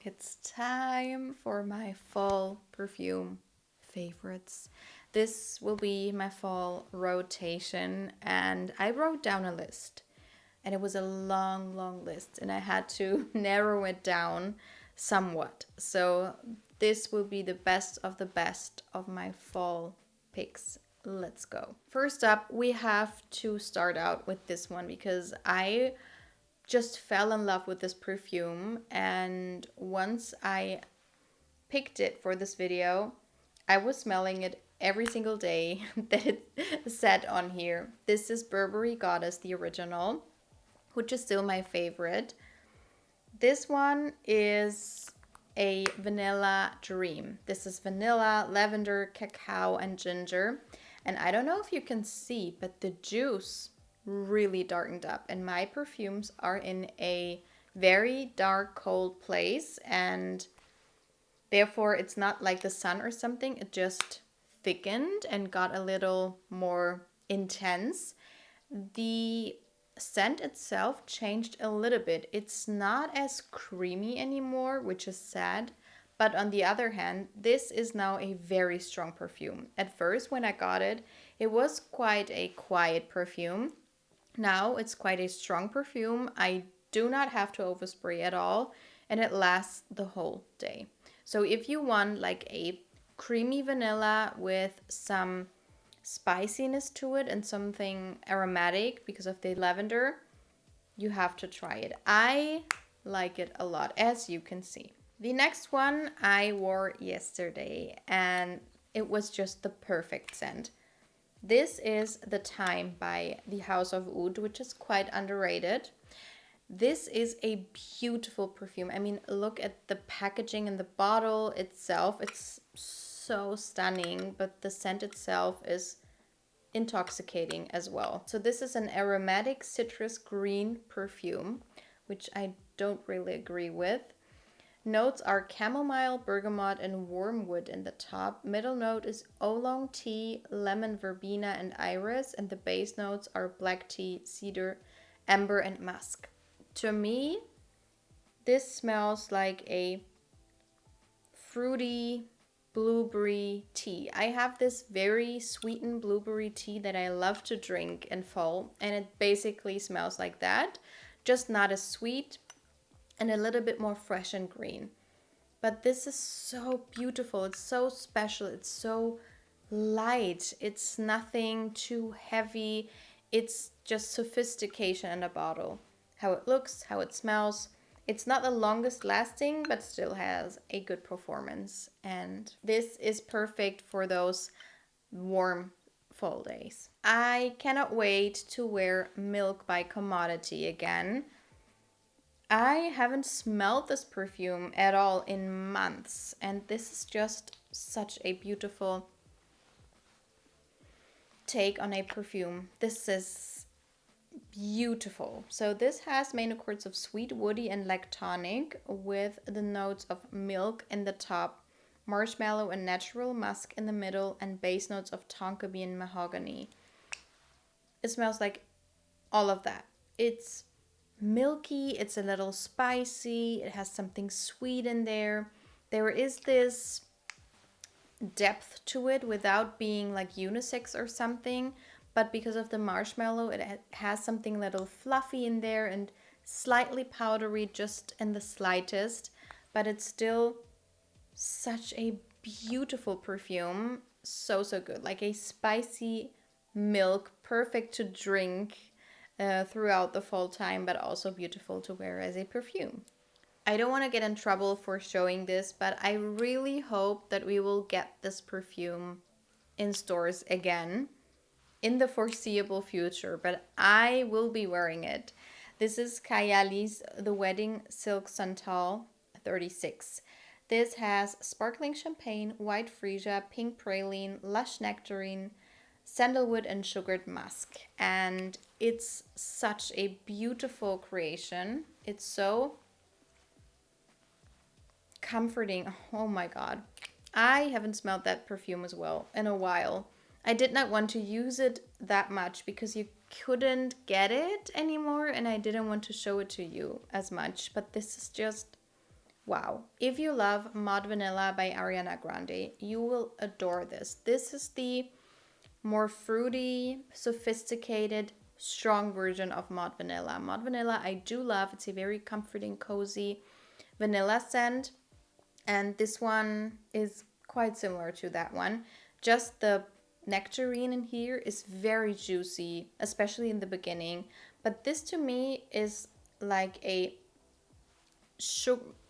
It's time for my fall perfume favorites. This will be my fall rotation, and I wrote down a list. And it was a long, long list, and I had to narrow it down somewhat. So, this will be the best of my fall picks. Let's go. First up, we have to start out with this one because I just fell in love with this perfume, and once I picked it for this video, I was smelling it every single day that it said on here. This is Burberry Goddess, the original, which is still my favorite. This one is a vanilla dream. This is vanilla, lavender, cacao, and ginger. And I don't know if you can see, but the juice really darkened up. And my perfumes are in a very dark, cold place. And therefore, it's not like the sun or something. It just thickened and got a little more intense. The scent itself changed a little bit. It's not as creamy anymore, which is sad. But on the other hand, this is now a very strong perfume. At first, when I got it, it was quite a quiet perfume. Now it's quite a strong perfume. I do not have to overspray at all, and it lasts the whole day. So if you want like a creamy vanilla with some spiciness to it and something aromatic because of the lavender, you have to try it. I like it a lot, as you can see. The next one I wore yesterday, and it was just the perfect scent. This is The Time by the House of Oud, which is quite underrated. This is a beautiful perfume. I mean, look at the packaging and the bottle itself. It's so stunning, but the scent itself is intoxicating as well. So this is an aromatic citrus green perfume, which I don't really agree with. Notes are chamomile, bergamot, and wormwood in the top. Middle note is oolong tea, lemon verbena, and iris. And the base notes are black tea, cedar, amber, and musk. To me, this smells like a fruity blueberry tea. I have this very sweetened blueberry tea that I love to drink in fall, and it basically smells like that, just not as sweet and a little bit more fresh and green. But this is so beautiful. It's so special. It's so light. It's nothing too heavy. It's just sophistication in a bottle. How it looks, how it smells. It's not the longest lasting, but still has a good performance. And this is perfect for those warm fall days. I cannot wait to wear Milk by Commodity again. I haven't smelled this perfume at all in months, and this is just such a beautiful take on a perfume. This is beautiful. So this has main accords of sweet, woody, and lactonic with the notes of milk in the top, marshmallow and natural musk in the middle, and base notes of tonka bean and mahogany. It smells like all of that. It's milky, it's a little spicy, it has something sweet in there. There is this depth to it without being like unisex or something, but because of the marshmallow, it has something a little fluffy in there and slightly powdery just in the slightest, but it's still such a beautiful perfume. So, so good. Like a spicy milk, perfect to drink throughout the fall time, but also beautiful to wear as a perfume. I don't want to get in trouble for showing this, but I really hope that we will get this perfume in stores again in the foreseeable future, but I will be wearing it. This is Kayali's The Wedding Silk Santal 36. This has sparkling champagne, white freesia, pink praline, lush nectarine, sandalwood, and sugared musk. And it's such a beautiful creation. It's so comforting. Oh my god. I haven't smelled that perfume as well in a while. I did not want to use it that much because you couldn't get it anymore, and I didn't want to show it to you as much. But this is just wow. If you love Mod Vanilla by Ariana Grande, you will adore this. This is the more fruity, sophisticated, strong version of Mod Vanilla. Mod Vanilla I do love. It's a very comforting, cozy vanilla scent. And this one is quite similar to that one. Just the nectarine in here is very juicy, especially in the beginning. But this to me is like a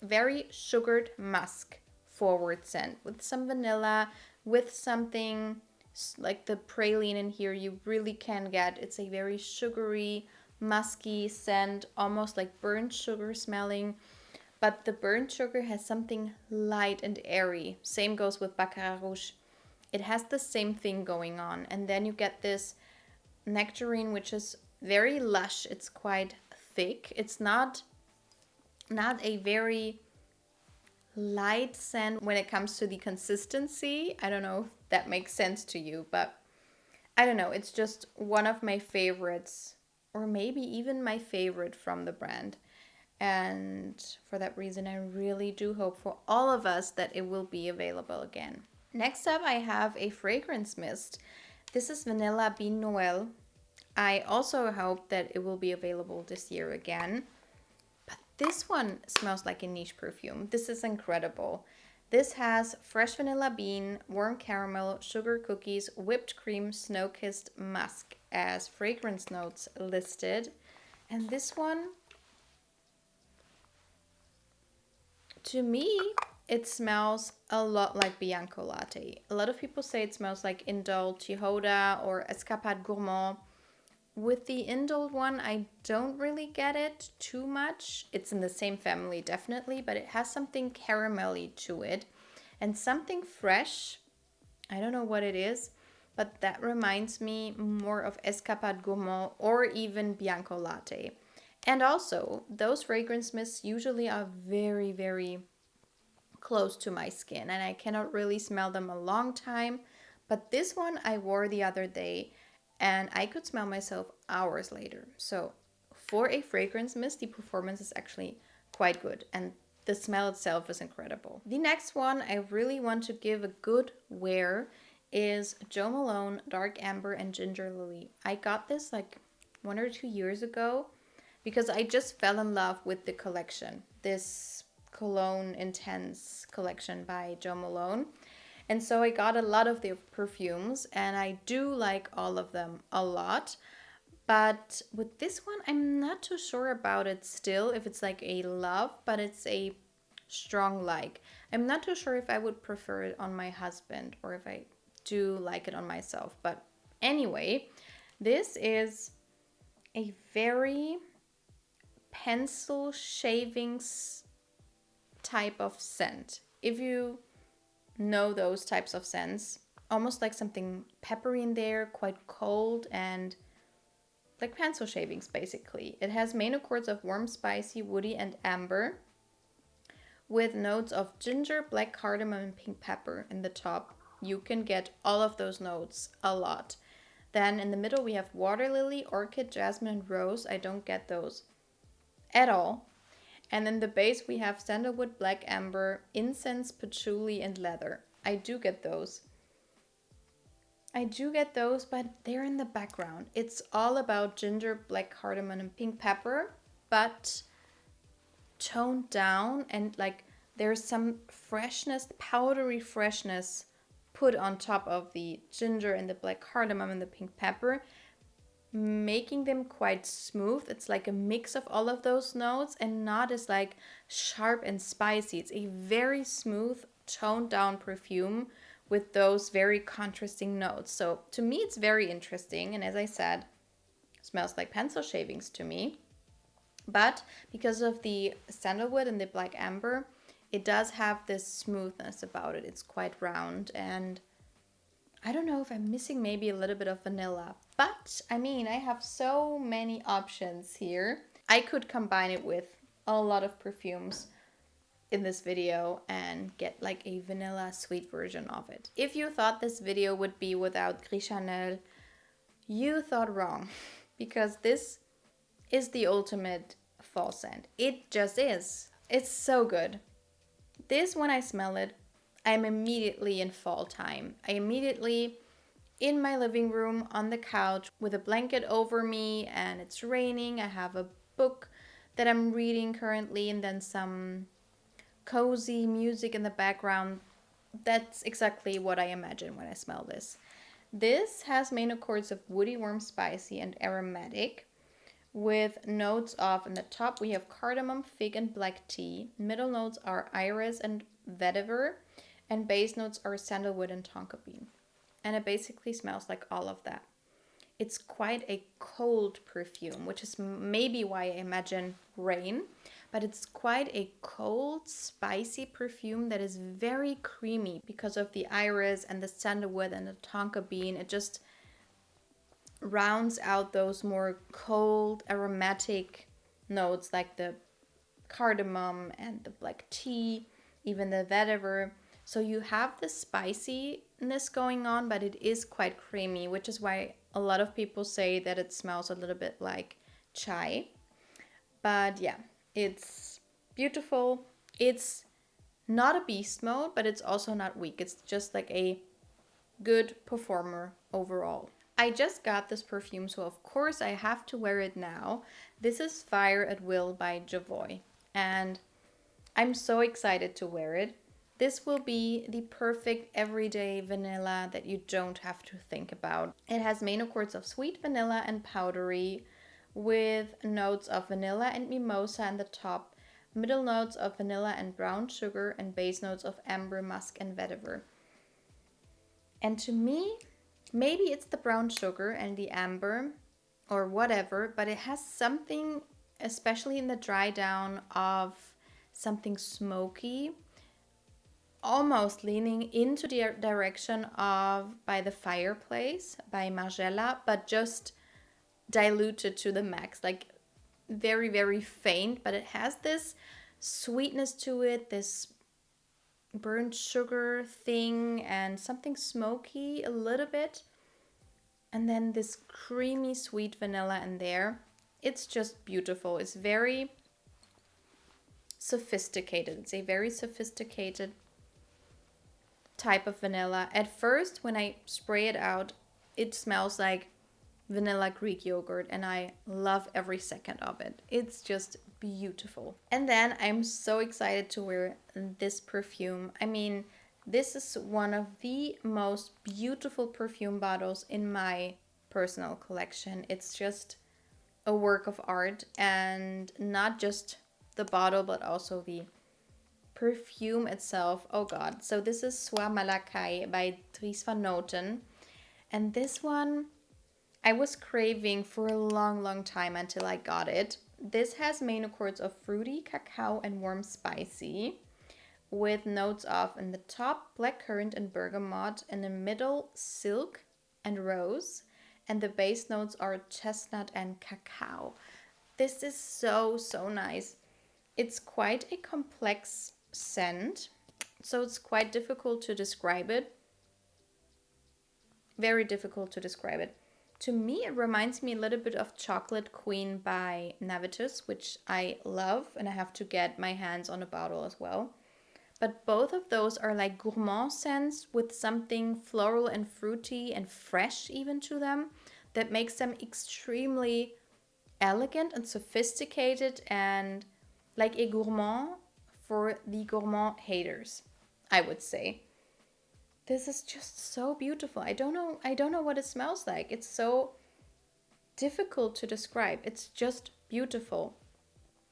very sugared musk forward scent with some vanilla, with something like the praline in here you really can get. It's a very sugary, musky scent, almost like burnt sugar smelling. But the burnt sugar has something light and airy. Same goes with Baccarat Rouge. It has the same thing going on. And then you get this nectarine, which is very lush. It's quite thick. It's not a very light scent when it comes to the consistency. I don't know if that makes sense to you, but I don't know. It's just one of my favorites, or maybe even my favorite from the brand. And for that reason, I really do hope for all of us that it will be available again. Next up, I have a fragrance mist. This is Vanilla Bean Noel. I also hope that it will be available this year again. But this one smells like a niche perfume. This is incredible. This has fresh vanilla bean, warm caramel, sugar cookies, whipped cream, snow-kissed musk as fragrance notes listed. And this one, to me, it smells a lot like Bianco Latte. A lot of people say it smells like Indole, Chihoda, or Escapade Gourmand. With the Indole one, I don't really get it too much. It's in the same family, definitely, but it has something caramelly to it and something fresh. I don't know what it is, but that reminds me more of Escapade Gourmand or even Bianco Latte. And also, those fragrance mists usually are very, very close to my skin, and I cannot really smell them a long time. But this one I wore the other day, and I could smell myself hours later. So for a fragrance mist, the performance is actually quite good, and the smell itself is incredible. The next one I really want to give a good wear is Jo Malone Dark Amber and Ginger Lily. I got this like 1 or 2 years ago because I just fell in love with the collection. This Cologne Intense collection by Jo Malone. And so I got a lot of their perfumes, and I do like all of them a lot. But with this one, I'm not too sure about it still, if it's like a love, but it's a strong like. I'm not too sure if I would prefer it on my husband or if I do like it on myself. But anyway, this is a very pencil shavings type of scent. If you know those types of scents, almost like something peppery in there, quite cold, and like pencil shavings basically. It has main accords of warm, spicy, woody, and amber, with notes of ginger, black cardamom, and pink pepper in the top. You can get all of those notes a lot. Then in the middle we have water lily, orchid, jasmine, and rose. I don't get those at all. And in the base we have sandalwood, black amber, incense, patchouli, and leather. I do get those. But they're in the background. It's all about ginger, black cardamom, and pink pepper, but toned down, and like there's some freshness, powdery freshness put on top of the ginger and the black cardamom and the pink pepper, making them quite smooth. It's like a mix of all of those notes and not as like sharp and spicy. It's a very smooth, toned down perfume with those very contrasting notes. So to me, it's very interesting. And as I said, smells like pencil shavings to me. But because of the sandalwood and the black amber, it does have this smoothness about it. It's quite round, and I don't know if I'm missing maybe a little bit of vanilla. But I mean, I have so many options here. I could combine it with a lot of perfumes in this video and get like a vanilla sweet version of it. If you thought this video would be without Gris Chanel, you thought wrong, because this is the ultimate fall scent. It just is. It's so good. This, when I smell it, I'm immediately in fall time. I immediately in my living room on the couch with a blanket over me and it's raining. I have a book that I'm reading currently and then some cozy music in the background. That's exactly what I imagine when I smell this. This has main accords of woody, warm, spicy, and aromatic with notes of, in the top we have cardamom, fig, and black tea. Middle notes are iris and vetiver, and base notes are sandalwood and tonka bean. And it basically smells like all of that. It's quite a cold perfume, which is maybe why I imagine rain, but it's quite a cold, spicy perfume that is very creamy because of the iris and the sandalwood and the tonka bean. It just rounds out those more cold, aromatic notes like the cardamom and the black tea, even the vetiver. So you have the spiciness going on, but it is quite creamy, which is why a lot of people say that it smells a little bit like chai. But yeah, it's beautiful. It's not a beast mode, but it's also not weak. It's just like a good performer overall. I just got this perfume, so of course I have to wear it now. This is Fire at Will by Jovoy, and I'm so excited to wear it. This will be the perfect everyday vanilla that you don't have to think about. It has main accords of sweet vanilla and powdery with notes of vanilla and mimosa in the top, middle notes of vanilla and brown sugar, and base notes of amber, musk, and vetiver. And to me, maybe it's the brown sugar and the amber or whatever, but it has something, especially in the dry down, of something smoky, almost leaning into the direction of By the Fireplace by Margiela, but just diluted to the max, like very, very faint, but it has this sweetness to it, this burnt sugar thing and something smoky a little bit, and then this creamy sweet vanilla in there. It's just beautiful. It's very sophisticated. It's a very sophisticated type of vanilla. At first, when I spray it out, it smells like vanilla Greek yogurt, and I love every second of it. It's just beautiful. And then I'm so excited to wear this perfume. I mean, this is one of the most beautiful perfume bottles in my personal collection. It's just a work of art, and not just the bottle, but also the perfume itself. Oh god. So this is Soie Malaquais by Dries van Noten. And this one I was craving for a long, long time until I got it. This has main accords of fruity, cacao, and warm spicy, with notes of, in the top, blackcurrant and bergamot, in the middle, silk and rose, and the base notes are chestnut and cacao. This is so, so nice. It's quite a complex scent, so it's quite difficult to describe it. Very difficult to describe it. To me, it reminds me a little bit of Chocolate Queen by Navitus, which I love, and I have to get my hands on a bottle as well. But both of those are like gourmand scents with something floral and fruity and fresh even to them that makes them extremely elegant and sophisticated, and like a gourmand for the gourmand haters, I would say. This is just so beautiful. I don't know what it smells like. It's so difficult to describe. It's just beautiful.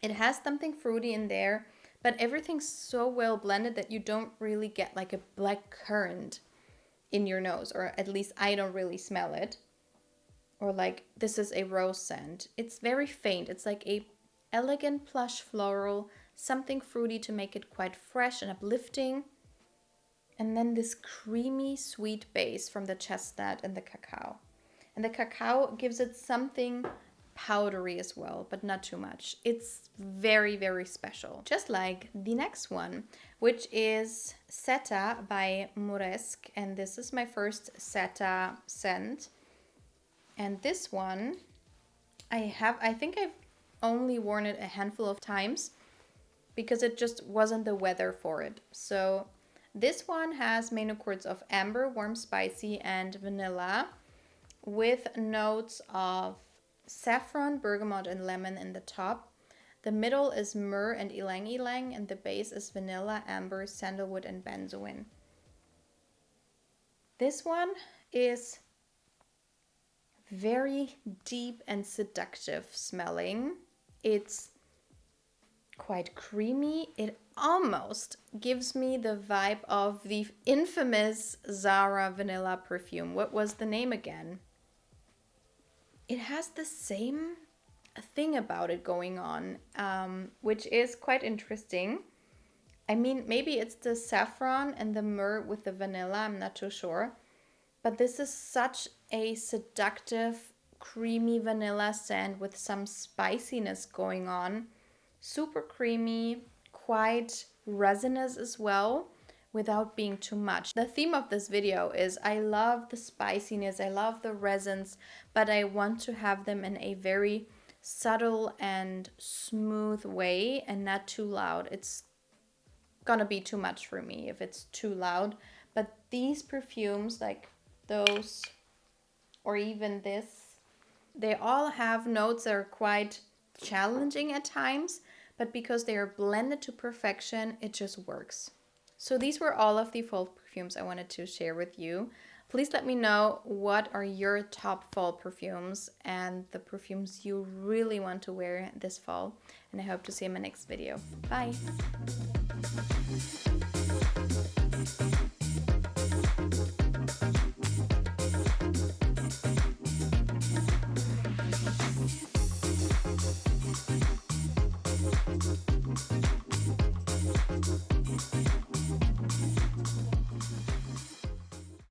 It has something fruity in there, but everything's so well blended that you don't really get like a black currant in your nose, or at least I don't really smell it. Or like, this is a rose scent. It's very faint. It's like a elegant plush floral, something fruity to make it quite fresh and uplifting. And then this creamy sweet base from the chestnut and the cacao. And the cacao gives it something powdery as well, but not too much. It's very, very special. Just like the next one, which is Seta by Moresque. And this is my first Seta scent. And this one, I think I've only worn it a handful of times. because it just wasn't the weather for it. So this one has main accords of amber, warm, spicy, and vanilla, with notes of saffron, bergamot, and lemon in the top. The middle is myrrh and ylang ylang, and the base is vanilla, amber, sandalwood, and benzoin. This one is very deep and seductive smelling. It's quite creamy. It almost gives me the vibe of the infamous Zara vanilla perfume. What was the name again? It has the same thing about it going on, which is quite interesting. I mean, maybe it's the saffron and the myrrh with the vanilla, I'm not too sure. But this is such a seductive, creamy vanilla scent with some spiciness going on. Super creamy, quite resinous as well, without being too much. The theme of this video is I love the spiciness, I love the resins, but I want to have them in a very subtle and smooth way and not too loud. It's gonna be too much for me if it's too loud. But these perfumes, like those or even this, they all have notes that are quite challenging at times, but because they are blended to perfection, it just works. So these were all of the fall perfumes I wanted to share with you. Please let me know what are your top fall perfumes and the perfumes you really want to wear this fall. And I hope to see you in my next video. Bye!